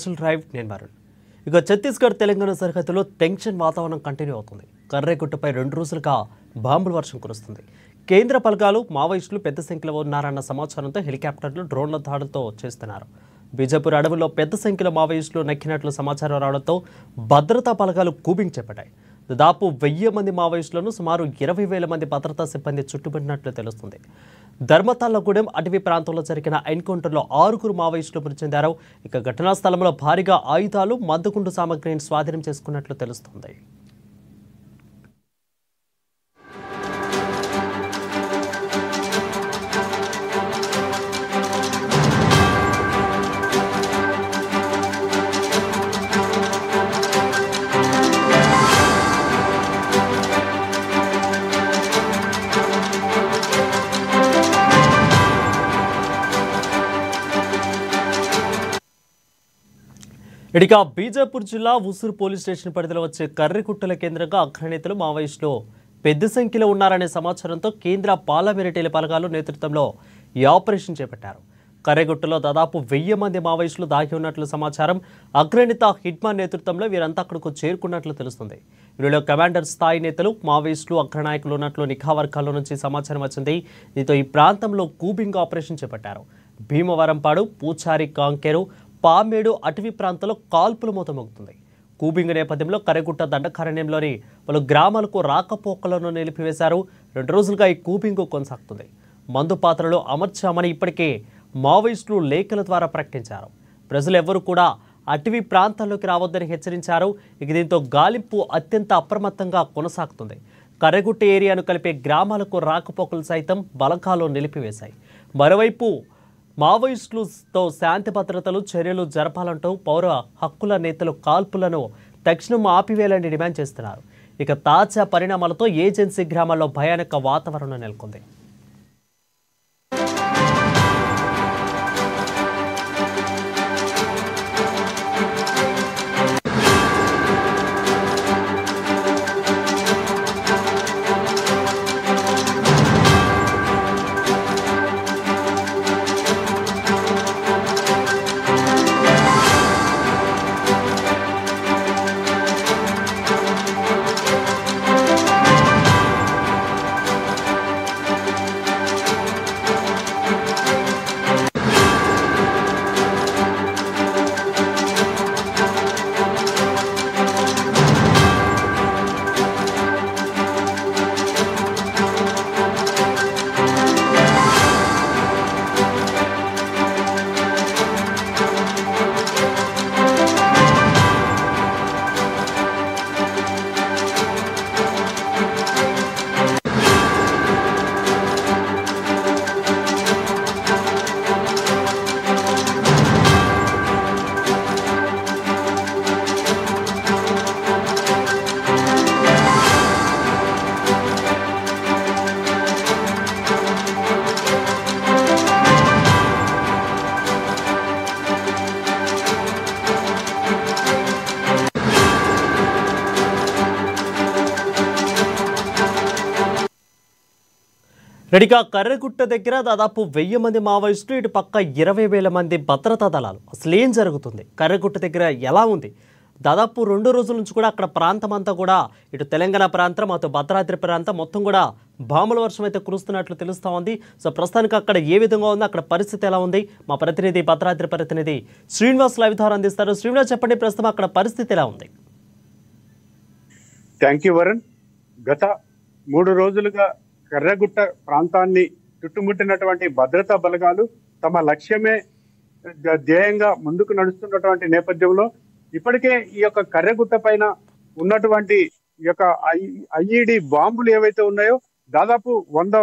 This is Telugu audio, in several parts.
స్పెషల్ డ్రైవ్ నేను వరుణ్. ఇక ఛత్తీస్గఢ్ తెలంగాణ సరిహద్దులో టెన్షన్ వాతావరణం కంటిన్యూ అవుతుంది. కర్రేగుట్టపై 2 రోజులుగా బాంబుల వర్షం కురుస్తుంది. కేంద్ర బలగాలు మావోయిస్టులు పెద్ద సంఖ్యలో ఉన్నారన్న సమాచారంతో హెలికాప్టర్లు డ్రోన్ల దాడులతో చేస్తున్నారు. బీజాపూర్ అడవుల్లో పెద్ద సంఖ్యలో మావోయిస్టులు నక్కినట్లు సమాచారం రావడంతో భద్రతా బలగాలు కూబింగ్ చేపట్టాయి. దాదాపు 1000 మంది మావోయిస్టులను సుమారు 20,000 మంది భద్రతా సిబ్బంది చుట్టుముట్టినట్లు తెలుస్తుంది. ధర్మతాళ్లగూడెం అటవీ ప్రాంతంలో జరిగిన ఎన్కౌంటర్లో 6 మావోయిస్టులు మృతి చెందారు. ఇక ఘటనా స్థలంలో భారీగా ఆయుధాలు, మందుగుండు సామగ్రిని స్వాధీనం చేసుకున్నట్లు తెలుస్తుంది. ఇక బీజాపూర్ జిల్లా ఉసూరు పోలీస్ స్టేషన్ పరిధిలో వచ్చే కర్రెగుట్టల కేంద్రంగా అగ్రనేతలు మావోయిస్టులు పెద్ద సంఖ్యలో ఉన్నారనే సమాచారంతో కేంద్ర పారామిలిటరీ బలగాల నేతృత్వంలో ఈ ఆపరేషన్ చేపట్టారు. కర్రెగుట్టలో దాదాపు 1000 మంది మావోయిస్టులు దాగి ఉన్నట్లు సమాచారం. అగ్రనేత హిట్మాన్ నేతృత్వంలో వీరంతా అక్కడకు చేరుకున్నట్లు తెలుస్తుంది. వీరిలో కమాండర్ స్థాయి నేతలు, మావోయిస్టులు, అగ్రనాయకులు ఉన్నట్లు నిఘా వర్గాల నుంచి సమాచారం వచ్చింది. దీంతో ఈ ప్రాంతంలో కూబింగ్ ఆపరేషన్ చేపట్టారు. భీమవరంపాడు, పూచారి, కాంకేరు, పామేడు అటవీ ప్రాంతంలో కాల్పులు మోతమోగుతుంది. కూబింగ్ నేపథ్యంలో కర్రెగుట్ట దండకారణ్యంలోని పలు గ్రామాలకు రాకపోకలను నిలిపివేశారు. 2 రోజులుగా ఈ కూబింగ్ కొనసాగుతుంది. మందు పాత్రలు అమర్చామని ఇప్పటికే మావోయిస్టులు లేఖల ద్వారా ప్రకటించారు. ప్రజలు ఎవ్వరూ కూడా అటవీ ప్రాంతాల్లోకి రావద్దని హెచ్చరించారు. ఇక దీంతో గాలింపు అత్యంత అప్రమత్తంగా కొనసాగుతుంది. కర్రెగుట్ట ఏరియాను కలిపే గ్రామాలకు రాకపోకలు సైతం బలగాలు నిలిపివేశాయి. మరోవైపు మావోయిస్టులతో శాంతి భద్రతలు చర్యలు జరపాలంటూ పౌర హక్కుల నేతలు కాల్పులను తక్షణం ఆపివేయాలని డిమాండ్ చేస్తున్నారు. ఇక తాజా పరిణామాలతో ఏజెన్సీ గ్రామాల్లో భయానక వాతావరణం నెలకొంది. రెడీగా కర్రెగుట్ట దగ్గర దాదాపు 1000 మంది మావోయిస్టులు, ఇటు పక్క 20,000 మంది భద్రతా దళాలు. అసలు ఏం జరుగుతుంది, కర్రెగుట్ట దగ్గర ఎలా ఉంది? దాదాపు 2 రోజుల నుంచి కూడా అక్కడ ప్రాంతం అంతా కూడా ఇటు తెలంగాణ ప్రాంతం, అటు భద్రాద్రి ప్రాంతం మొత్తం కూడా బాంబుల వర్షం అయితే కురుస్తున్నట్లు తెలుస్తూ ఉంది. సో ప్రస్తుతానికి అక్కడ ఏ విధంగా ఉంది, అక్కడ పరిస్థితి ఎలా ఉంది, మా ప్రతినిధి భద్రాద్రి ప్రతినిధి శ్రీనివాస్ లైవ్ ద్వారా అందిస్తారు. శ్రీనివాస్, చెప్పండి, ప్రస్తుతం అక్కడ పరిస్థితి ఎలా ఉంది? Thank you Varun. గత 3 రోజులుగా కర్రెగుట్ట ప్రాంతాన్ని చుట్టుముట్టినటువంటి భద్రతా బలగాలు తమ లక్ష్యమే ధ్యేయంగా ముందుకు నడుస్తున్నటువంటి నేపథ్యంలో ఇప్పటికే ఈ యొక్క కర్రెగుట్ట పైన ఉన్నటువంటి ఈ యొక్క ఐఈడి బాంబులు ఏవైతే ఉన్నాయో దాదాపు 100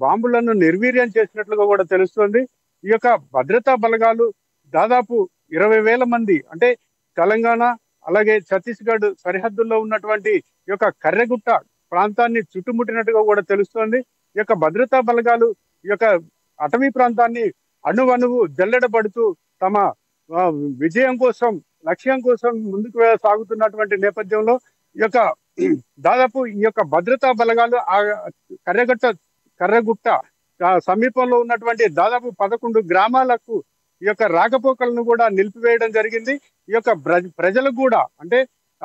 బాంబులను నిర్వీర్యం చేసినట్లుగా కూడా తెలుస్తుంది. ఈ యొక్క భద్రతా బలగాలు దాదాపు 20,000 మంది, అంటే తెలంగాణ అలాగే ఛత్తీస్గఢ్ సరిహద్దుల్లో ఉన్నటువంటి ఈ యొక్క కర్రెగుట్ట ప్రాంతాన్ని చుట్టుముట్టినట్టుగా కూడా తెలుస్తోంది. ఈ యొక్క భద్రతా బలగాలు ఈ యొక్క అటవీ ప్రాంతాన్ని అణువణువు జల్లెడబడుతూ తమ విజయం కోసం, లక్ష్యం కోసం ముందుకు సాగుతున్నటువంటి నేపథ్యంలో ఈ యొక్క దాదాపు ఈ యొక్క భద్రతా బలగాలు ఆ కర్రెగుట్ట సమీపంలో ఉన్నటువంటి దాదాపు 11 గ్రామాలకు ఈ యొక్క రాకపోకలను కూడా నిలిపివేయడం జరిగింది. ఈ యొక్క ప్రజలకు కూడా అంటే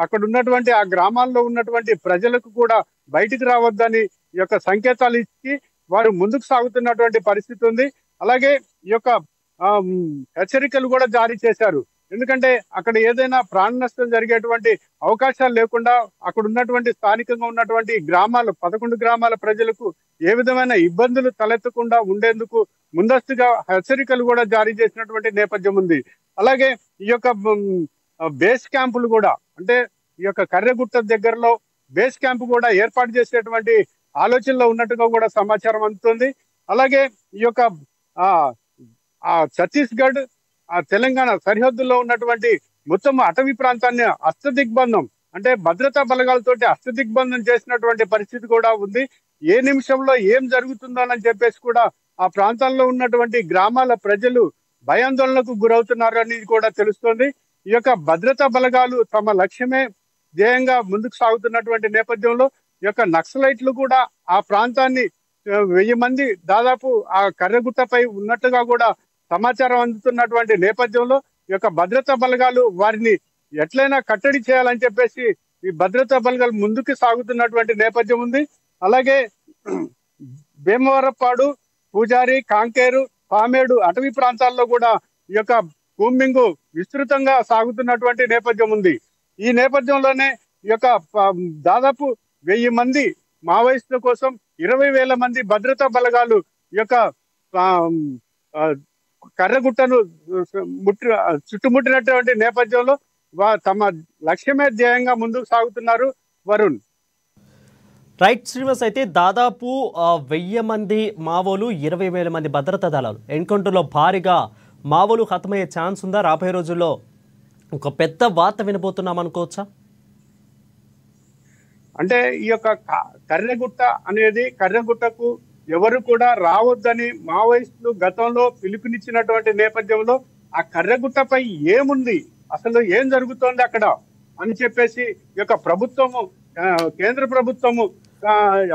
అక్కడ ఉన్నటువంటి ఆ గ్రామాల్లో ఉన్నటువంటి ప్రజలకు కూడా బయటికి రావద్దని ఈ యొక్క సంకేతాలు ఇచ్చి వారు ముందుకు సాగుతున్నటువంటి పరిస్థితి ఉంది. అలాగే ఈ యొక్క హెచ్చరికలు కూడా జారీ చేశారు. ఎందుకంటే అక్కడ ఏదైనా ప్రాణ నష్టం జరిగేటువంటి అవకాశాలు లేకుండా అక్కడ ఉన్నటువంటి స్థానికంగా ఉన్నటువంటి గ్రామాలు 11 గ్రామాల ప్రజలకు ఏ విధమైన ఇబ్బందులు తలెత్తకుండా ఉండేందుకు ముందస్తుగా హెచ్చరికలు కూడా జారీ చేసినటువంటి నేపథ్యం ఉంది. అలాగే ఈ యొక్క బేస్ క్యాంపులు కూడా అంటే ఈ యొక్క కర్రెగుట్ట దగ్గరలో బేస్ క్యాంప్ కూడా ఏర్పాటు చేసేటువంటి ఆలోచనలో ఉన్నట్టుగా కూడా సమాచారం అందుతుంది. అలాగే ఈ యొక్క ఛత్తీస్గఢ్ తెలంగాణ సరిహద్దుల్లో ఉన్నటువంటి మొత్తం అటవీ ప్రాంతాన్ని అష్టదిగ్బంధం అంటే భద్రతా బలగాలతోటి అష్టదిగ్బంధం చేసినటువంటి పరిస్థితి కూడా ఉంది. ఏ నిమిషంలో ఏం జరుగుతుందోనని చెప్పేసి కూడా ఆ ప్రాంతాల్లో ఉన్నటువంటి గ్రామాల ప్రజలు భయాందోళనకు గురవుతున్నారు అనేది కూడా తెలుస్తోంది. ఈ యొక్క భద్రతా బలగాలు తమ లక్ష్యమే ధ్యేయంగా ముందుకు సాగుతున్నటువంటి నేపథ్యంలో ఈ యొక్క నక్సలైట్లు కూడా ఆ ప్రాంతాన్ని 1000 మంది దాదాపు ఆ కర్రెగుట్టపై ఉన్నట్టుగా కూడా సమాచారం అందుతున్నటువంటి నేపథ్యంలో ఈ యొక్క భద్రతా బలగాలు వారిని ఎట్లయినా కట్టడి చేయాలని చెప్పేసి ఈ భద్రతా బలగాలు ముందుకు సాగుతున్నటువంటి నేపథ్యం ఉంది. అలాగే భీమవరపాడు, పూజారి, కాంకేరు, పామేడు అటవీ ప్రాంతాల్లో కూడా ఈ యొక్క కూంబింగ్ విస్తృతంగా సాగుతున్నటువంటి నేపథ్యం ఉంది. ఈ నేపథ్యంలోనే ఈ యొక్క దాదాపు 1000 మంది మావోయిస్టుల కోసం 20,000 మంది భద్రతా బలగాలు ఈ యొక్క కర్రెగుట్టను చుట్టుముట్టినటువంటి నేపథ్యంలో తమ లక్ష్యమే ధ్యేయంగా ముందుకు సాగుతున్నారు. వరుణ్ రైట్ శ్రీనివాస్, అయితే దాదాపు 1000 మంది మావోలు 20,000 మంది భద్రతా దళాలు ఎన్కౌంటర్లో భారీగా మావోలు హతమయ్యే ఛాన్స్ ఉందా? రాబోయే రోజుల్లో ఒక పెద్ద వార్త వినబోతున్నాం అనుకోవచ్చా? అంటే ఈ యొక్క కర్రెగుట్ట అనేది కర్రెగుట్టకు ఎవరు కూడా రావద్దని మావోయిస్టులు గతంలో పిలుపునిచ్చినటువంటి నేపథ్యంలో ఆ కర్రెగుట్టపై ఏముంది, అసలు ఏం జరుగుతోంది అక్కడ అని చెప్పేసి ఈ యొక్క ప్రభుత్వము కేంద్ర ప్రభుత్వము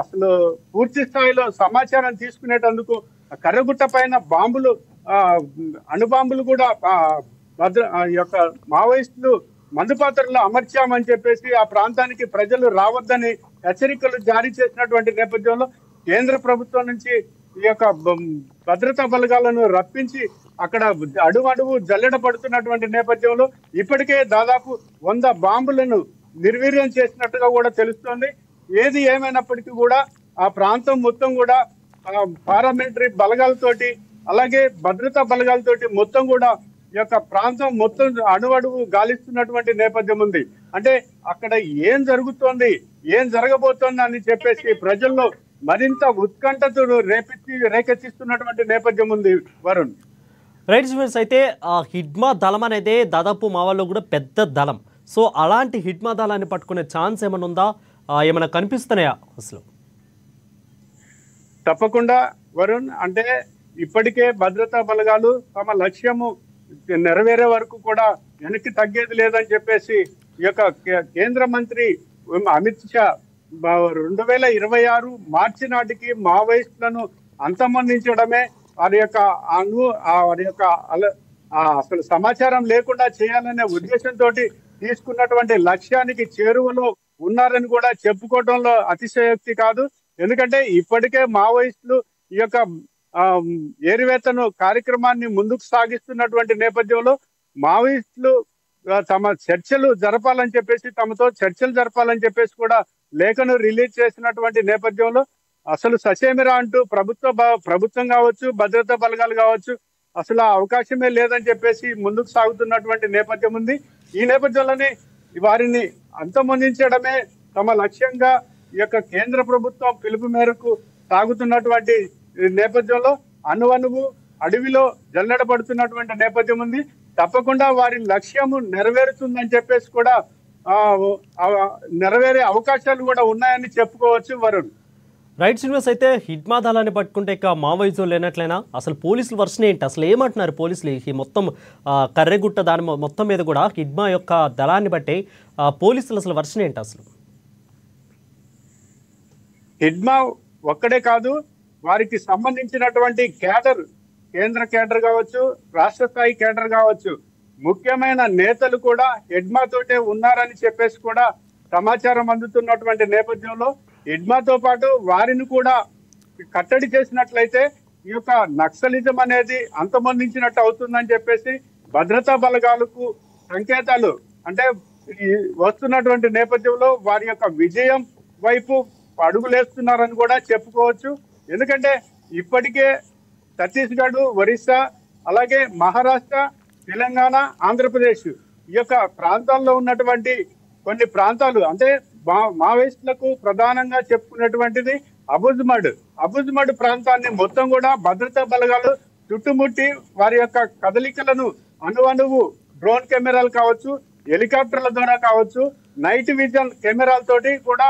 అసలు పూర్తి స్థాయిలో సమాచారం తీసుకునేటందుకు కర్రెగుట్ట పైన బాంబులు అణుబాంబులు కూడా ఈ యొక్క మావోయిస్టులు మందుపాత్రలో అమర్చామని చెప్పేసి ఆ ప్రాంతానికి ప్రజలు రావద్దని హెచ్చరికలు జారీ చేసినటువంటి నేపథ్యంలో కేంద్ర ప్రభుత్వం నుంచి ఈ యొక్క భద్రతా బలగాలను రప్పించి అక్కడ అడుగు జల్లెడ పడుతున్నటువంటి నేపథ్యంలో ఇప్పటికే దాదాపు 100 బాంబులను నిర్వీర్యం చేసినట్టుగా కూడా తెలుస్తోంది. ఏది ఏమైనప్పటికీ కూడా ఆ ప్రాంతం మొత్తం కూడా పారామిలిటరీ బలగాలతోటి అలాగే భద్రతా బలగాలతోటి మొత్తం కూడా ఈ యొక్క ప్రాంతం మొత్తం అణువడుగు గాలిస్తున్నటువంటి నేపథ్యం ఉంది. అంటే అక్కడ ఏం జరుగుతోంది, ఏం జరగబోతోంది అని చెప్పేసి ప్రజల్లో మరింత ఉత్కంఠతో రేకెత్తిస్తున్నటువంటి నేపథ్యం ఉంది. వరుణ్ రైట్ శ్రీనివాస్, అయితే హిడ్మా దళం అనేది దాదాపు మా వాళ్ళు కూడా పెద్ద దళం. సో అలాంటి హిడ్మా దళాన్ని పట్టుకునే ఛాన్స్ ఏమైనా ఉందా? ఏమైనా కనిపిస్తున్నాయా అసలు? తప్పకుండా వరుణ్, అంటే ఇప్పటికే భద్రతా బలగాలు తమ లక్ష్యము నెరవేరే వరకు కూడా వెనక్కి తగ్గేది లేదని చెప్పేసి ఈ యొక్క కేంద్ర మంత్రి అమిత్ షా 2026 మార్చి నాటికి మావోయిస్టులను అంతమొందించడమే వారి యొక్క అసలు సమాచారం లేకుండా చేయాలనే ఉద్దేశంతో తీసుకున్నటువంటి లక్ష్యానికి చేరువలో ఉన్నారని కూడా చెప్పుకోవడంలో అతిశయోక్తి కాదు. ఎందుకంటే ఇప్పటికే మావోయిస్టులు ఈ యొక్క ఏరివేతను కార్యక్రమాన్ని ముందుకు సాగిస్తున్నటువంటి నేపథ్యంలో మావోయిస్టులు తమ చర్చలు జరపాలని చెప్పేసి తమతో చర్చలు జరపాలని చెప్పేసి కూడా లేఖను రిలీజ్ చేసినటువంటి నేపథ్యంలో అసలు ససేమిరా అంటూ ప్రభుత్వం కావచ్చు భద్రతా బలగాలు కావచ్చు అసలు అవకాశమే లేదని చెప్పేసి ముందుకు సాగుతున్నటువంటి నేపథ్యం ఉంది. ఈ నేపథ్యంలోనే వారిని అంతమొందించడమే తమ లక్ష్యంగా ఈ యొక్క కేంద్ర ప్రభుత్వం పిలుపు మేరకు సాగుతున్నటువంటి నేపథ్యంలో అణువణువు అడవిలో జల్లెడబడుతున్నటువంటి నేపథ్యం ఉంది. తప్పకుండా వారి లక్ష్యము నెరవేరుతుందని చెప్పేసి కూడా నెరవేరే అవకాశాలు కూడా ఉన్నాయని చెప్పుకోవచ్చు. వరుణ్ రైట్ శ్రీనివాస్, అయితే హిడ్మా దళాన్ని పట్టుకుంటే ఇక మావోయిజం లేనట్లయినా అసలు పోలీసుల వర్షన్ ఏంటి, అసలు ఏమంటున్నారు పోలీసులు ఈ మొత్తం కర్రెగుట్ట దాని మొత్తం మీద కూడా హిడ్మా యొక్క దళాన్ని బట్టి పోలీసులు అసలు వర్షన్ ఏంటి? అసలు హిడ్మా ఒక్కడే కాదు, వారికి సంబంధించినటువంటి క్యాడర్ కేంద్ర కేడర్ కావచ్చు, రాష్ట్ర స్థాయి కేడర్ కావచ్చు, ముఖ్యమైన నేతలు కూడా ఎడ్మా తోటే ఉన్నారని చెప్పేసి కూడా సమాచారం అందుతున్నటువంటి నేపథ్యంలో ఎడ్మాతో పాటు వారిని కూడా కట్టడి చేసినట్లయితే ఈ యొక్క నక్సలిజం అనేది అంతమొందించినట్టు అవుతుందని చెప్పేసి భద్రతా బలగాలకు సంకేతాలు అంటే ఈ వస్తున్నటువంటి నేపథ్యంలో వారి యొక్క విజయం వైపు అడుగులేస్తున్నారని కూడా చెప్పుకోవచ్చు. ఎందుకంటే ఇప్పటికే ఛత్తీస్గఢ్, ఒరిస్సా, అలాగే మహారాష్ట్ర, తెలంగాణ, ఆంధ్రప్రదేశ్ ఈ యొక్క ప్రాంతాల్లో ఉన్నటువంటి కొన్ని ప్రాంతాలు అంటే మావోయిస్టులకు ప్రధానంగా చెప్పుకున్నటువంటిది అబుజ్మడ్ ప్రాంతాన్ని మొత్తం కూడా భద్రతా బలగాలు చుట్టుముట్టి వారి యొక్క కదలికలను అణువణువు డ్రోన్ కెమెరాలు కావచ్చు, హెలికాప్టర్ల ద్వారా కావచ్చు, నైట్ విజన్ కెమెరాలతోటి కూడా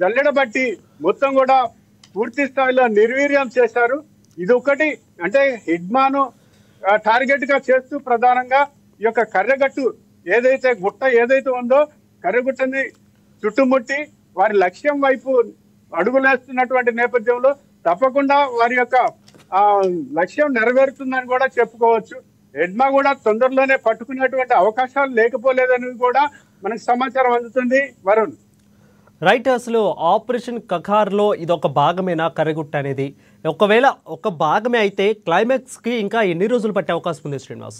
జల్లెడబట్టి మొత్తం కూడా పూర్తి స్థాయిలో నిర్వీర్యం చేశారు. ఇది ఒకటి అంటే హిడ్మాను టార్గెట్ గా చేస్తూ ప్రధానంగా ఈ యొక్క కర్రెగట్టు గుట్ట ఏదైతే ఉందో కర్రెగుట్టని చుట్టుముట్టి వారి లక్ష్యం వైపు అడుగులేస్తున్నటువంటి నేపథ్యంలో తప్పకుండా వారి యొక్క లక్ష్యం నెరవేరుతుందని కూడా చెప్పుకోవచ్చు. ఎడ్మా కూడా తొందరలోనే పట్టుకునేటువంటి అవకాశాలు లేకపోలేదని కూడా మనకు సమాచారం అందుతుంది. వరుణ్, రైట్, అసలు ఆపరేషన్ కఖార్లో ఇది ఒక భాగమేనా కర్రెగుట్ట అనేది? ఒకవేళ ఒక భాగమే అయితే క్లైమాక్స్కి ఇంకా ఎన్ని రోజులు పట్టే అవకాశం ఉంది శ్రీనివాస్?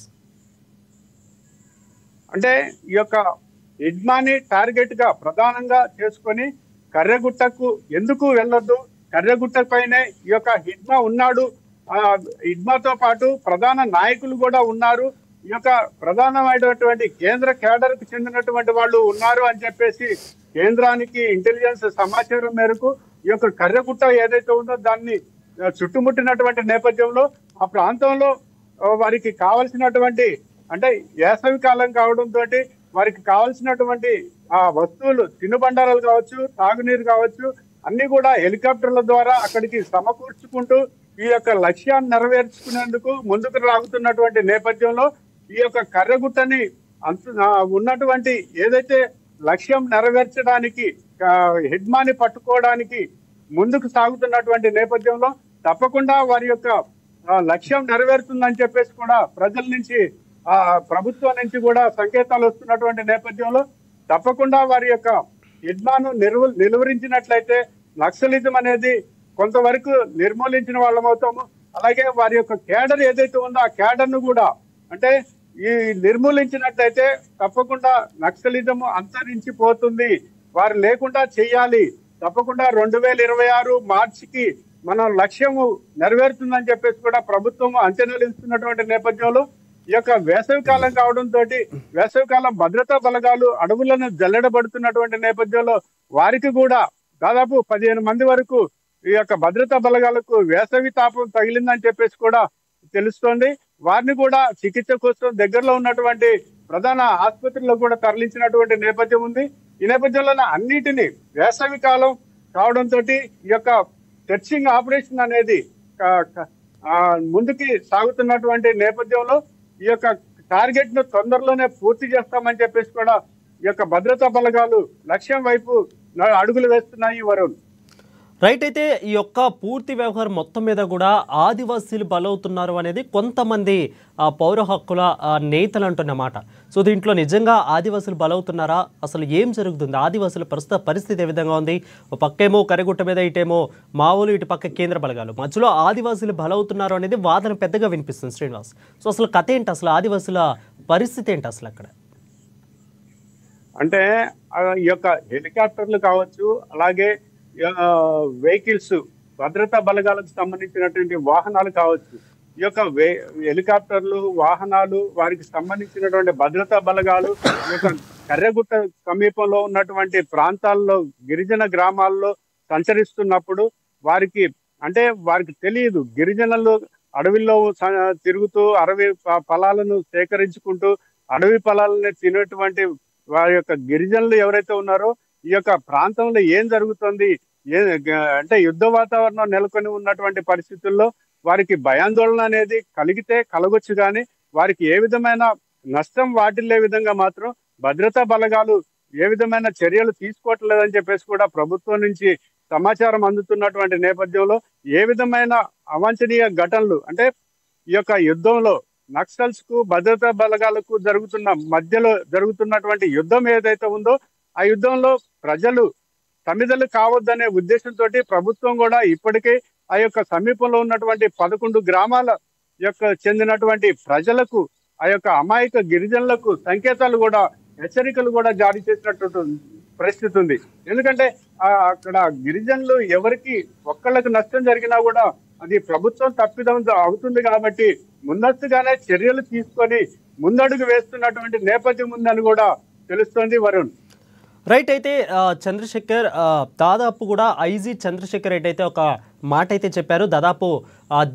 అంటే ఈ యొక్క ఎడ్మాని టార్గెట్ గా ప్రధానంగా చేసుకొని కర్రెగుట్టకు ఎందుకు వెళ్ళొద్దు, కర్రెగుట్ట పైనే ఈ యొక్క హిడ్మా ఉన్నాడు, హిడ్మాతో పాటు ప్రధాన నాయకులు కూడా ఉన్నారు, ఈ యొక్క ప్రధానమైనటువంటి కేంద్ర కేడర్ కు చెందినటువంటి వాళ్ళు ఉన్నారు అని చెప్పేసి కేంద్రానికి ఇంటెలిజెన్స్ సమాచారం మేరకు ఈ యొక్క కర్రెగుట్ట ఏదైతే ఉందో దాన్ని చుట్టుముట్టినటువంటి నేపథ్యంలో ఆ ప్రాంతంలో వారికి కావలసినటువంటి అంటే వేసవి కాలం కావడంతో వారికి కావలసినటువంటి ఆ వస్తువులు తినుబండారాలు కావచ్చు, తాగునీరు కావచ్చు అన్ని కూడా హెలికాప్టర్ల ద్వారా అక్కడికి సమకూర్చుకుంటూ ఈ యొక్క లక్ష్యాన్ని నెరవేర్చుకునేందుకు ముందుకు రాగుతున్నటువంటి నేపథ్యంలో ఈ యొక్క కర్రెగుట్టని ఉన్నటువంటి ఏదైతే లక్ష్యం నెరవేర్చడానికి హిడ్మాని పట్టుకోవడానికి ముందుకు సాగుతున్నటువంటి నేపథ్యంలో తప్పకుండా వారి యొక్క లక్ష్యం నెరవేరుతుందని చెప్పేసి కూడా ప్రజల నుంచి ప్రభుత్వం నుంచి కూడా సంకేతాలు వస్తున్నటువంటి నేపథ్యంలో తప్పకుండా వారి యొక్క హిడ్మాను నిలువరించినట్లయితే నక్సలిజం అనేది కొంతవరకు నిర్మూలించిన వాళ్ళం అవుతాము. అలాగే వారి యొక్క కేడర్ ఏదైతే ఉందో ఆ కేడర్ ను కూడా అంటే ఈ నిర్మూలించినట్లయితే తప్పకుండా నక్సలిజం అంతరించిపోతుంది. వారు లేకుండా చెయ్యాలి. తప్పకుండా 2026 మార్చికి మన లక్ష్యము నెరవేరుతుందని చెప్పేసి కూడా ప్రభుత్వం అంచనాలు ఇస్తున్నటువంటి నేపథ్యంలో ఈ యొక్క వేసవి కాలం కావడంతో వేసవి కాలం భద్రతా బలగాలు అడవులను జల్లెడబడుతున్నటువంటి నేపథ్యంలో వారికి కూడా దాదాపు 15 మంది వరకు ఈ యొక్క భద్రతా బలగాలకు వేసవి తాపం తగిలిందని చెప్పేసి కూడా తెలుస్తోంది. వారిని కూడా చికిత్స కోసం దగ్గరలో ఉన్నటువంటి ప్రధాన ఆసుపత్రిలో కూడా తరలించినటువంటి నేపథ్యం ఉంది. ఈ నేపథ్యంలో అన్నిటినీ వేసవి కాలం కావడంతో ఈ యొక్క సెర్చింగ్ ఆపరేషన్ అనేది ముందుకి సాగుతున్నటువంటి నేపథ్యంలో ఈ యొక్క టార్గెట్ ను తొందరలోనే పూర్తి చేస్తామని చెప్పేసి కూడా ఈ యొక్క భద్రతా బలగాలు లక్ష్యం వైపు అడుగులు వేస్తున్నాయి. వరుణ్, రైట్, అయితే ఈ యొక్క పూర్తి వ్యవహారం మొత్తం మీద కూడా ఆదివాసీలు బలవుతున్నారు అనేది కొంతమంది పౌర హక్కుల నేతలు అంటున్నమాట. సో దీంట్లో నిజంగా ఆదివాసులు బలవుతున్నారా? అసలు ఏం జరుగుతుంది? ఆదివాసుల ప్రస్తుత పరిస్థితి ఏ విధంగా ఉంది? ఒక పక్కేమో కర్రెగుట్ట మీద, ఇటేమో మావోలు, ఇటు పక్క కేంద్ర బలగాలు, మధ్యలో ఆదివాసులు బలవుతున్నారు అనేది వాదన పెద్దగా వినిపిస్తుంది శ్రీనివాస్. సో అసలు కథ ఏంటి? అసలు ఆదివాసుల పరిస్థితి ఏంటి అసలు అక్కడ? అంటే ఈ యొక్క హెలికాప్టర్లు కావచ్చు, అలాగే వెహికల్స్ భద్రతా బలగాలకు సంబంధించినటువంటి వాహనాలు కావచ్చు, ఈ యొక్క హెలికాప్టర్లు వాహనాలు వారికి సంబంధించినటువంటి భద్రతా బలగాలు ఈ యొక్క కర్రెగుట్ట సమీపంలో ఉన్నటువంటి ప్రాంతాల్లో గిరిజన గ్రామాల్లో సంచరిస్తున్నప్పుడు వారికి తెలియదు. గిరిజనులు అడవిలో తిరుగుతూ అడవి ఫలాలను సేకరించుకుంటూ అడవి ఫలాలని తినేటువంటి వారి యొక్క గిరిజనులు ఎవరైతే ఉన్నారో ఈ యొక్క ప్రాంతంలో ఏం జరుగుతుంది అంటే యుద్ధ వాతావరణం నెలకొని ఉన్నటువంటి పరిస్థితుల్లో వారికి భయాందోళన అనేది కలగొచ్చు కానీ వారికి ఏ విధమైన నష్టం వాటిల్లే విధంగా మాత్రం భద్రతా బలగాలు ఏ విధమైన చర్యలు తీసుకోవట్లేదని చెప్పేసి కూడా ప్రభుత్వం నుంచి సమాచారం అందుతున్నటువంటి నేపథ్యంలో ఏ విధమైన అవాంఛనీయ ఘటనలు అంటే ఈ యొక్క యుద్ధంలో నక్సల్స్ కు భద్రతా బలగాలకు మధ్యలో జరుగుతున్నటువంటి యుద్ధం ఏదైతే ఉందో ఆ యుద్ధంలో ప్రజలు సమిధలు కావద్దనే ఉద్దేశంతో ప్రభుత్వం కూడా ఇప్పటికే ఆ యొక్క సమీపంలో ఉన్నటువంటి 11 గ్రామాల యొక్క చెందినటువంటి ప్రజలకు ఆ యొక్క అమాయక గిరిజనులకు సంకేతాలు కూడా హెచ్చరికలు కూడా జారీ చేసినట్టు పరిస్థితి ఉంది. ఎందుకంటే అక్కడ గిరిజనులు ఎవరికి ఒక్కళ్ళకి నష్టం జరిగినా కూడా అది ప్రభుత్వం తప్పిదం అవుతుంది కాబట్టి ముందస్తుగానే చర్యలు తీసుకొని ముందడుగు వేస్తున్నటువంటి నేపథ్యం ఉందని కూడా తెలుస్తోంది వరుణ్. రైట్. అయితే చంద్రశేఖర్ దాదాపు కూడా ఐజీ చంద్రశేఖర్ రెడ్డి అయితే ఒక మాట అయితే చెప్పారు. దాదాపు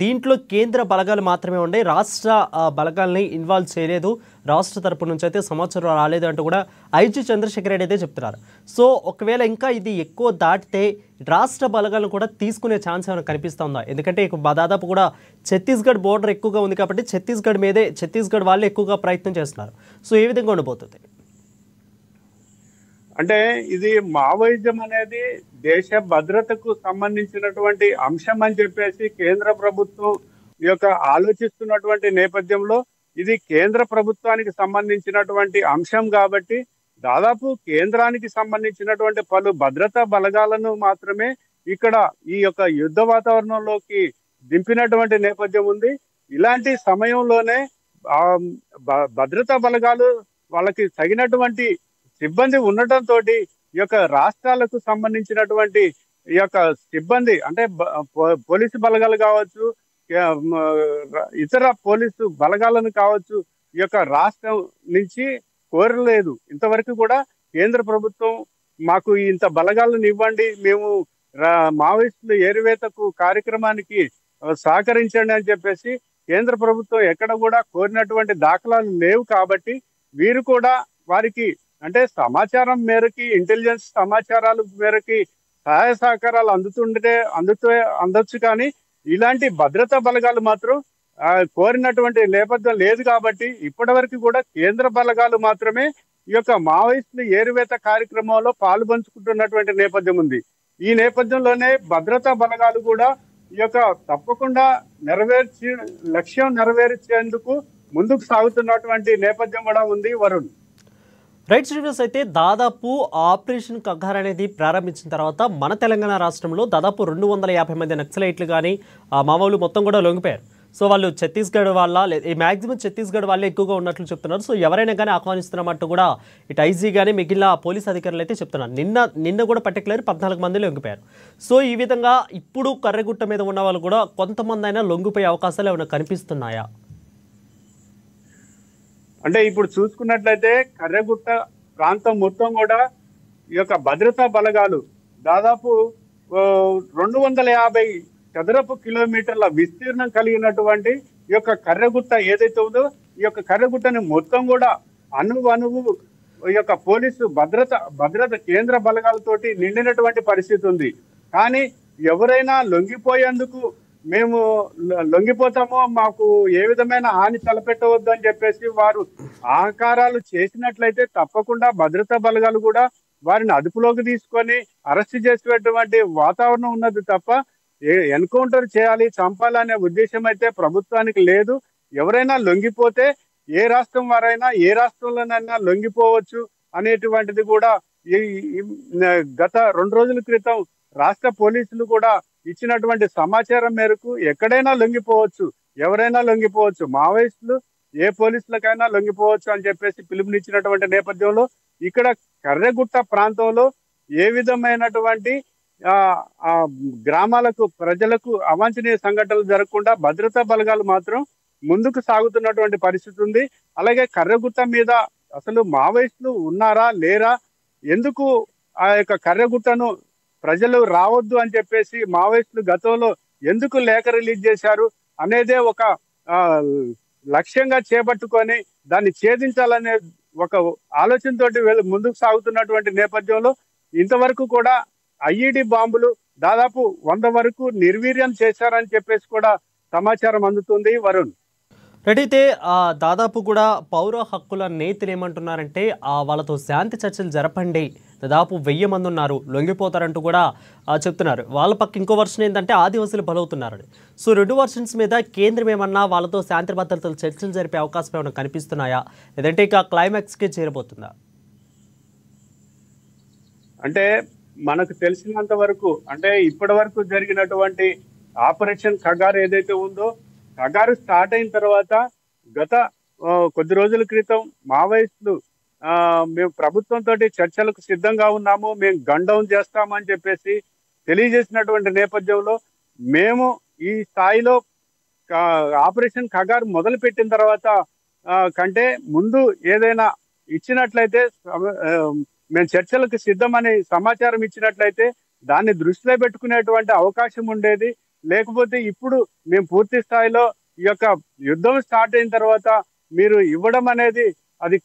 దీంట్లో కేంద్ర బలగాలు మాత్రమే ఉన్నాయి, రాష్ట్ర బలగాల్ని ఇన్వాల్వ్ చేయలేదు, రాష్ట్ర తరపు నుంచి అయితే సమాచారం రాలేదు అంటూ కూడా ఐజీ చంద్రశేఖర్ రెడ్డి అయితే చెప్తున్నారు. సో ఒకవేళ ఇంకా ఇది ఎక్కువ దాటితే రాష్ట్ర బలగాలను కూడా తీసుకునే ఛాన్స్ ఏమైనా కనిపిస్తుందా? ఎందుకంటే దాదాపు కూడా ఛత్తీస్గఢ్ బోర్డర్ ఎక్కువగా ఉంది కాబట్టి ఛత్తీస్గఢ్ వాళ్ళే ఎక్కువగా ప్రయత్నం చేస్తున్నారు. సో ఏ విధంగా ఉండబోతుంది? అంటే ఇది మావోయిజం అనేది దేశ భద్రతకు సంబంధించినటువంటి అంశం అని చెప్పేసి కేంద్ర ప్రభుత్వం యొక్క ఆలోచిస్తున్నటువంటి నేపథ్యంలో ఇది కేంద్ర ప్రభుత్వానికి సంబంధించినటువంటి అంశం కాబట్టి దాదాపు కేంద్రానికి సంబంధించినటువంటి పలు భద్రతా బలగాలను మాత్రమే ఇక్కడ ఈ యొక్క యుద్ధ వాతావరణంలోకి దింపినటువంటి నేపథ్యం ఉంది. ఇలాంటి సమయంలోనే భద్రతా బలగాలు వాళ్ళకి తగినటువంటి సిబ్బంది ఉండటంతో ఈ యొక్క రాష్ట్రాలకు సంబంధించినటువంటి ఈ యొక్క సిబ్బంది అంటే పోలీసు బలగాలు కావచ్చు, ఇతర పోలీసు బలగాలను కావచ్చు, ఈ యొక్క రాష్ట్రం నుంచి కోరలేదు. ఇంతవరకు కూడా కేంద్ర ప్రభుత్వం మాకు ఇంత బలగాలను ఇవ్వండి, మేము మావోయిస్టులు ఏరివేతకు కార్యక్రమానికి సహకరించండి అని చెప్పేసి కేంద్ర ప్రభుత్వం ఎక్కడ కూడా కోరినటువంటి దాఖలాలు లేవు. కాబట్టి వీరు కూడా వారికి అంటే సమాచారం మేరకి, ఇంటెలిజెన్స్ సమాచారాల మేరకి సహాయ సహకారాలు అందొచ్చు కానీ ఇలాంటి భద్రతా బలగాలు మాత్రం కోరినటువంటి నేపథ్యం లేదు. కాబట్టి ఇప్పటి వరకు కూడా కేంద్ర బలగాలు మాత్రమే ఈ యొక్క మావోయిస్టులు ఏరువేత కార్యక్రమంలో పాల్పంచుకుంటున్నటువంటి నేపథ్యం ఉంది. ఈ నేపథ్యంలోనే భద్రతా బలగాలు కూడా ఈ యొక్క తప్పకుండా లక్ష్యం నెరవేర్చేందుకు ముందుకు సాగుతున్నటువంటి నేపథ్యం కూడా ఉంది వరుణ్. రైట్ శ్రీనివాస్, అయితే దాదాపు ఆపరేషన్ కగార్ అనేది ప్రారంభించిన తర్వాత మన తెలంగాణ రాష్ట్రంలో దాదాపు 250 మంది నక్సలైట్లు కానీ మావోలు మొత్తం కూడా లొంగిపోయారు. సో వాళ్ళు ఛత్తీస్గఢ్ మ్యాక్సిమం ఛత్తీస్గఢ్ వాళ్ళే ఎక్కువగా ఉన్నట్లు చెప్తున్నారు. సో ఎవరైనా కానీ ఆహ్వానిస్తున్నట్టు కూడా ఇటు ఐజీ కానీ మిగిలిన పోలీస్ అధికారులు అయితే చెప్తున్నారు. నిన్న కూడా పర్టికులర్ 14 మంది లొంగిపోయారు. సో ఈ విధంగా ఇప్పుడు కర్రెగుట్ట మీద ఉన్న వాళ్ళు కూడా కొంతమంది అయినా లొంగిపోయే అవకాశాలు ఏమైనా కనిపిస్తున్నాయా? అంటే ఇప్పుడు చూసుకున్నట్లయితే కర్రెగుట్ట ప్రాంతం మొత్తం కూడా ఈ యొక్క భద్రతా బలగాలు దాదాపు 250 చదరపు కిలోమీటర్ల విస్తీర్ణం కలిగినటువంటి ఈ యొక్క కర్రెగుట్ట ఏదైతే ఉందో ఈ యొక్క కర్రెగుట్టని మొత్తం కూడా అణువు ఈ యొక్క పోలీసు భద్రత కేంద్ర బలగాలతోటి నిండినటువంటి పరిస్థితి ఉంది. కానీ ఎవరైనా లొంగిపోయేందుకు మేము లొంగిపోతామో, మాకు ఏ విధమైన హాని తలపెట్టవద్దు అని చెప్పేసి వారు ఆకారాలు చేసినట్లయితే తప్పకుండా భద్రతా బలగాలు కూడా వారిని అదుపులోకి తీసుకొని అరెస్ట్ చేసేటువంటి వాతావరణం ఉన్నది తప్ప ఎన్కౌంటర్ చేయాలి, చంపాలనే ఉద్దేశం అయితే ప్రభుత్వానికి లేదు. ఎవరైనా లొంగిపోతే ఏ రాష్ట్రం వారైనా ఏ రాష్ట్రంలోనైనా లొంగిపోవచ్చు అనేటువంటిది కూడా గత 2 రోజుల క్రితం రాష్ట్ర పోలీసులు కూడా ఇచ్చినటువంటి సమాచారం మేరకు ఎక్కడైనా లొంగిపోవచ్చు, ఎవరైనా లొంగిపోవచ్చు, మావోయిస్టులు ఏ పోలీసులకైనా లొంగిపోవచ్చు అని చెప్పేసి పిలుపునిచ్చినటువంటి నేపథ్యంలో ఇక్కడ కర్రెగుట్ట ప్రాంతంలో ఏ విధమైనటువంటి గ్రామాలకు ప్రజలకు అవాంఛనీయ సంఘటనలు జరగకుండా భద్రతా బలగాలు మాత్రం ముందుకు సాగుతున్నటువంటి పరిస్థితి ఉంది. అలాగే కర్రెగుట్ట మీద అసలు మావోయిస్టులు ఉన్నారా లేరా, ఎందుకు ఆ యొక్క కర్రెగుట్టను ప్రజలు రావద్దు అని చెప్పేసి మావోయిస్టులు గతంలో ఎందుకు లేఖ రిలీజ్ చేశారు అనేదే ఒక లక్ష్యంగా చేపట్టుకొని దాన్ని ఛేదించాలనే ఒక ఆలోచనతోటి ముందుకు సాగుతున్నటువంటి నేపథ్యంలో ఇంతవరకు కూడా ఐఈడి బాంబులు దాదాపు 100 వరకు నిర్వీర్యం చేశారని చెప్పేసి కూడా సమాచారం అందుతుంది వరుణ్. అయితే దాదాపు కూడా పౌర హక్కుల నేతలు ఏమంటున్నారంటే వాళ్ళతో శాంతి చర్చలు జరపండి, దాదాపు 1000 మంది ఉన్నారు, లొంగిపోతారంటూ కూడా చెప్తున్నారు. వాళ్ళ పక్క ఇంకో వర్షన్ ఏంటంటే ఆదివాసులు బలవుతున్నారని. సో 2 వర్షన్స్ మీద కేంద్రం ఏమన్నా వాళ్ళతో శాంతి భద్రతలు చర్చలు జరిపే అవకాశం ఏమైనా కనిపిస్తున్నాయా, లేదంటే ఇక క్లైమాక్స్కి చేరబోతుందా? అంటే మనకు తెలిసినంత వరకు, అంటే ఇప్పటి వరకు జరిగినటువంటి ఆపరేషన్ ఖగార్ ఏదైతే ఉందో, ఖగారు స్టార్ట్ అయిన తర్వాత గత కొద్ది రోజుల క్రితం మావోయిస్టులు మేము ప్రభుత్వంతో చర్చలకు సిద్ధంగా ఉన్నాము, మేము గన్ డౌన్ చేస్తామని చెప్పేసి తెలియజేసినటువంటి నేపథ్యంలో మేము ఈ స్థాయిలో ఆపరేషన్ ఖగార్ మొదలు పెట్టిన తర్వాత కంటే ముందు ఏదైనా ఇచ్చినట్లయితే మేము చర్చలకు సిద్ధమని సమాచారం ఇచ్చినట్లయితే దాన్ని దృష్టిలో పెట్టుకునేటువంటి అవకాశం ఉండేది. లేకపోతే ఇప్పుడు మేము పూర్తి స్థాయిలో ఈ యొక్క యుద్ధం స్టార్ట్ అయిన తర్వాత మీరు ఇవ్వడం అనేది అది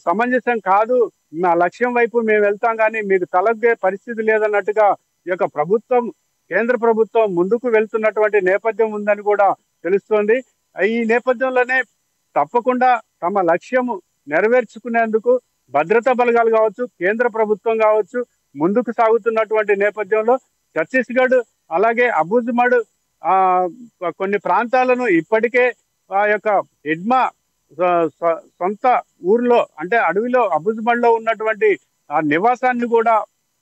సమంజసం కాదు, మా లక్ష్యం వైపు మేము వెళ్తాం కానీ మీకు తలగ్గే పరిస్థితి లేదన్నట్టుగా ఈ యొక్క ప్రభుత్వం, కేంద్ర ప్రభుత్వం ముందుకు వెళ్తున్నటువంటి నేపథ్యం ఉందని కూడా తెలుస్తోంది. ఈ నేపథ్యంలోనే తప్పకుండా తమ లక్ష్యము నెరవేర్చుకునేందుకు భద్రతా బలగాలు కావచ్చు, కేంద్ర ప్రభుత్వం కావచ్చు ముందుకు సాగుతున్నటువంటి నేపథ్యంలో ఛత్తీస్గఢ్ అలాగే అబుజ్మడ్ కొన్ని ప్రాంతాలను ఇప్పటికే ఆ యొక్క ఎడ్మా సొంత ఊర్లో అంటే అడవిలో అబుజ్మడ్ లో ఉన్నటువంటి ఆ నివాసాన్ని కూడా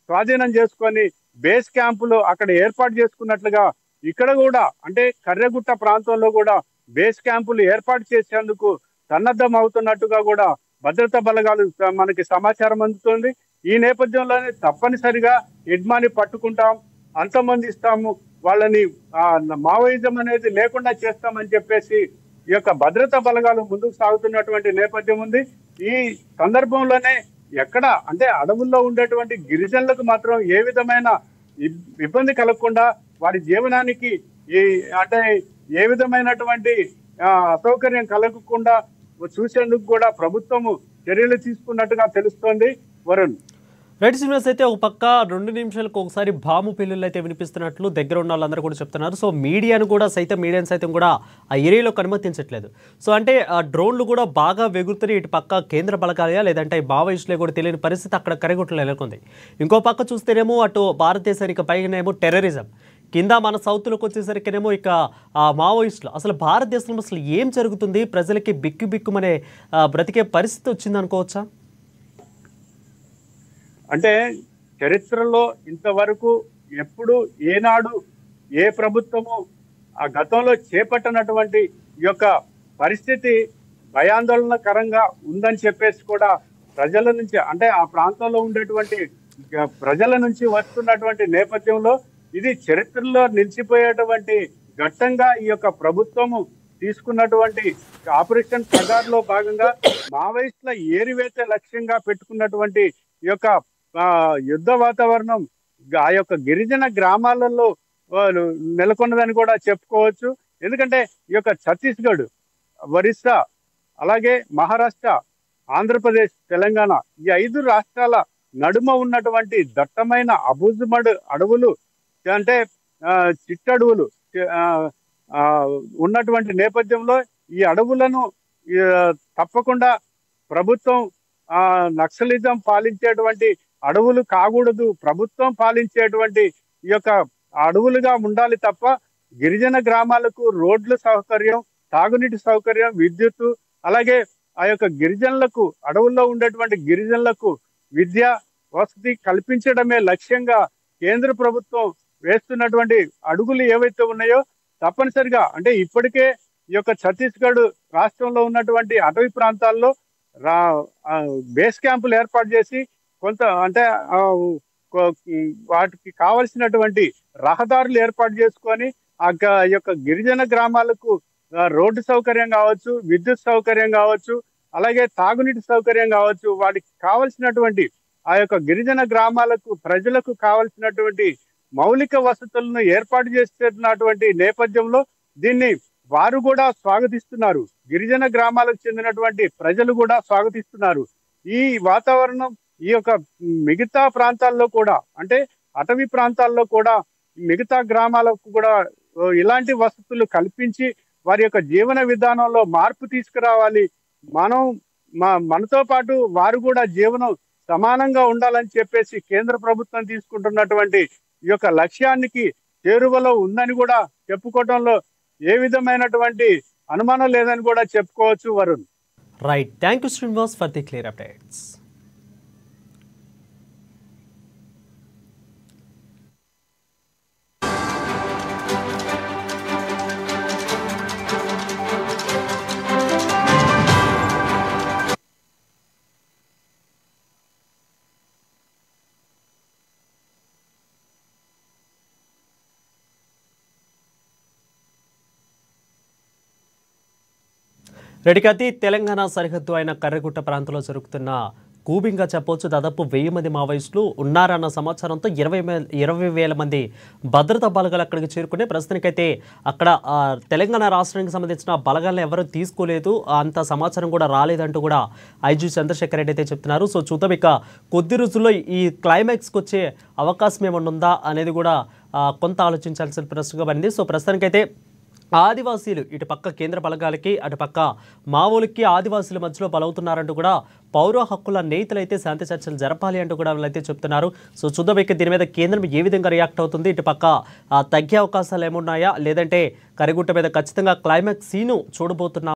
స్వాధీనం చేసుకొని బేస్ క్యాంపులు అక్కడ ఏర్పాటు చేసుకున్నట్లుగా ఇక్కడ కూడా అంటే కర్రెగుట్ట ప్రాంతంలో కూడా బేస్ క్యాంపులు ఏర్పాటు చేసేందుకు సన్నద్ధం అవుతున్నట్టుగా కూడా భద్రతా బలగాలు మనకి సమాచారం అందుతుంది. ఈ నేపథ్యంలోనే తప్పనిసరిగా ఎడ్మాని పట్టుకుంటాం, అంతమందిస్తాము, వాళ్ళని మావోయిజం అనేది లేకుండా చేస్తామని చెప్పేసి ఈ యొక్క భద్రతా బలగాలు ముందుకు సాగుతున్నటువంటి నేపథ్యం ఉంది. ఈ సందర్భంలోనే ఎక్కడ అంటే అడవుల్లో ఉండేటువంటి గిరిజనులకు మాత్రం ఏ విధమైన ఇబ్బంది కలగకుండా వారి జీవనానికి అంటే ఏ విధమైనటువంటి అసౌకర్యం కలగకుండా చూసేందుకు కూడా ప్రభుత్వము చర్యలు తీసుకున్నట్టుగా తెలుస్తోంది. వరుణ్, రైట్ శ్రీనివాస్, అయితే ఒక పక్క 2 నిమిషాలకు ఒకసారి బాంబు పిల్లులు అయితే వినిపిస్తున్నట్లు దగ్గర ఉన్న వాళ్ళందరూ కూడా చెప్తున్నారు. సో మీడియాను సైతం కూడా ఆ ఏరియాలోకి అనుమతించట్లేదు. సో అంటే ఆ డ్రోన్లు కూడా బాగా వెగురుతున్నాయి. ఇటు పక్క కేంద్ర బలగాలయా లేదంటే మావోయిస్టులే కూడా తెలియని పరిస్థితి అక్కడ కరిగుట్టలు నెలకొంది. ఇంకో పక్క చూస్తేనేమో అటు భారతదేశానికి పైగానేమో టెర్రరిజం, కింద మన సౌత్లోకి వచ్చేసరికినేమో ఇక మావోయిస్టులు. అసలు భారతదేశంలో అసలు ఏం జరుగుతుంది? ప్రజలకి బిక్కుమనే బ్రతికే పరిస్థితి వచ్చింది అనుకోవచ్చా? అంటే చరిత్రలో ఇంతవరకు ఎప్పుడు ఏనాడు ఏ ప్రభుత్వము ఆ గతంలో చేపట్టినటువంటి ఈ యొక్క పరిస్థితి భయాందోళనకరంగా ఉందని చెప్పేసి కూడా ప్రజల నుంచి అంటే ఆ ప్రాంతంలో ఉండేటువంటి ప్రజల నుంచి వస్తున్నటువంటి నేపథ్యంలో ఇది చరిత్రలో నిలిచిపోయేటువంటి ఘట్టంగా ఈ యొక్క ప్రభుత్వము తీసుకున్నటువంటి ఆపరేషన్ ఖగార్ లో భాగంగా మావోయిస్టుల ఏరివేత లక్ష్యంగా పెట్టుకున్నటువంటి ఈ యొక్క యుద్ధ వాతావరణం ఆ యొక్క గిరిజన గ్రామాలలో నెలకొన్నదని కూడా చెప్పుకోవచ్చు. ఎందుకంటే ఈ యొక్క ఛత్తీస్గఢ్, ఒరిస్సా, అలాగే మహారాష్ట్ర, ఆంధ్రప్రదేశ్, తెలంగాణ ఈ 5 రాష్ట్రాల నడుమ ఉన్నటువంటి దట్టమైన అబుజ్మడ్ అడవులు అంటే చిట్టడవులు ఉన్నటువంటి నేపథ్యంలో ఈ అడవులను తప్పకుండా ప్రభుత్వం నక్సలిజం పాలించేటువంటి అడవులు కాకూడదు, ప్రభుత్వం పాలించేటువంటి ఈ యొక్క అడవులుగా ఉండాలి తప్ప గిరిజన గ్రామాలకు రోడ్ల సౌకర్యం, తాగునీటి సౌకర్యం, విద్యుత్తు, అలాగే ఆ యొక్క గిరిజనులకు అడవుల్లో ఉండేటువంటి గిరిజనులకు విద్య వసతి కల్పించడమే లక్ష్యంగా కేంద్ర ప్రభుత్వం వేస్తున్నటువంటి అడుగులు ఏవైతే ఉన్నాయో తప్పనిసరిగా అంటే ఇప్పటికే ఈ యొక్క ఛత్తీస్గఢ్ రాష్ట్రంలో ఉన్నటువంటి అటవీ ప్రాంతాల్లో బేస్ క్యాంపులు ఏర్పాటు చేసి కొంత అంటే వాటికి కావలసినటువంటి రహదారులు ఏర్పాటు చేసుకొని ఆ యొక్క గిరిజన గ్రామాలకు రోడ్డు సౌకర్యం కావచ్చు, విద్యుత్ సౌకర్యం కావచ్చు, అలాగే తాగునీటి సౌకర్యం కావచ్చు, వాటికి కావలసినటువంటి ఆ యొక్క గిరిజన గ్రామాలకు ప్రజలకు కావలసినటువంటి మౌలిక వసతులను ఏర్పాటు చేస్తున్నటువంటి నేపథ్యంలో దీన్ని వారు కూడా స్వాగతిస్తున్నారు. గిరిజన గ్రామాలకు చెందినటువంటి ప్రజలు కూడా స్వాగతిస్తున్నారు. ఈ వాతావరణం ఈ యొక్క మిగతా ప్రాంతాల్లో కూడా అంటే అటవీ ప్రాంతాల్లో కూడా మిగతా గ్రామాలకు కూడా ఇలాంటి వసతులు కల్పించి వారి యొక్క జీవన విధానంలో మార్పు తీసుకురావాలి. మనతో పాటు వారు కూడా జీవనం సమానంగా ఉండాలని చెప్పేసి కేంద్ర ప్రభుత్వం తీసుకుంటున్నటువంటి ఈ యొక్క లక్ష్యానికి చేరువలో ఉందని కూడా చెప్పుకోవడంలో ఏ విధమైనటువంటి అనుమానం లేదని కూడా చెప్పుకోవచ్చు Varun. Right, thank you Srinivas for the clear updates. రెడ్డికతి తెలంగాణ సరిహద్దు అయిన కర్రెగుట్ట ప్రాంతంలో జరుగుతున్న కూబింగ్గా చెప్పవచ్చు. దాదాపు 1000 మంది మావోయిస్టులు ఉన్నారన్న సమాచారంతో 20,000 మంది భద్రతా బలగాలు అక్కడికి చేరుకుని ప్రస్తుతానికైతే అక్కడ తెలంగాణ రాష్ట్రానికి సంబంధించిన బలగాలను ఎవరూ తీసుకోలేదు, అంత సమాచారం కూడా రాలేదంటూ కూడా ఐజీ చంద్రశేఖర్ రెడ్డి అయితే చెప్తున్నారు. సో చూద్దాం, ఇక కొద్ది రోజుల్లో ఈ క్లైమాక్స్కి వచ్చే అవకాశం ఏమన్నా ఉందా అనేది కూడా కొంత ఆలోచించాల్సిన ప్రశ్నగా పడింది. సో ప్రస్తుతానికైతే ఆదివాసీలు ఇటుపక్క కేంద్ర బలగాలకి అటుపక్క మావోలకి ఆదివాసీల మధ్యలో బలవుతున్నారంటూ కూడా పౌర హక్కుల నేతలైతే శాంతి చర్చలు జరపాలి అంటూ కూడా వాళ్ళైతే చెప్తున్నారు. సో చూద్దాం, ఇక దీని మీద కేంద్రం ఏ విధంగా రియాక్ట్ అవుతుంది, ఇటుపక్క తగ్గే అవకాశాలు ఏమున్నాయా, లేదంటే కరిగుట్ట మీద ఖచ్చితంగా క్లైమాక్స్ సీను చూడబోతున్నా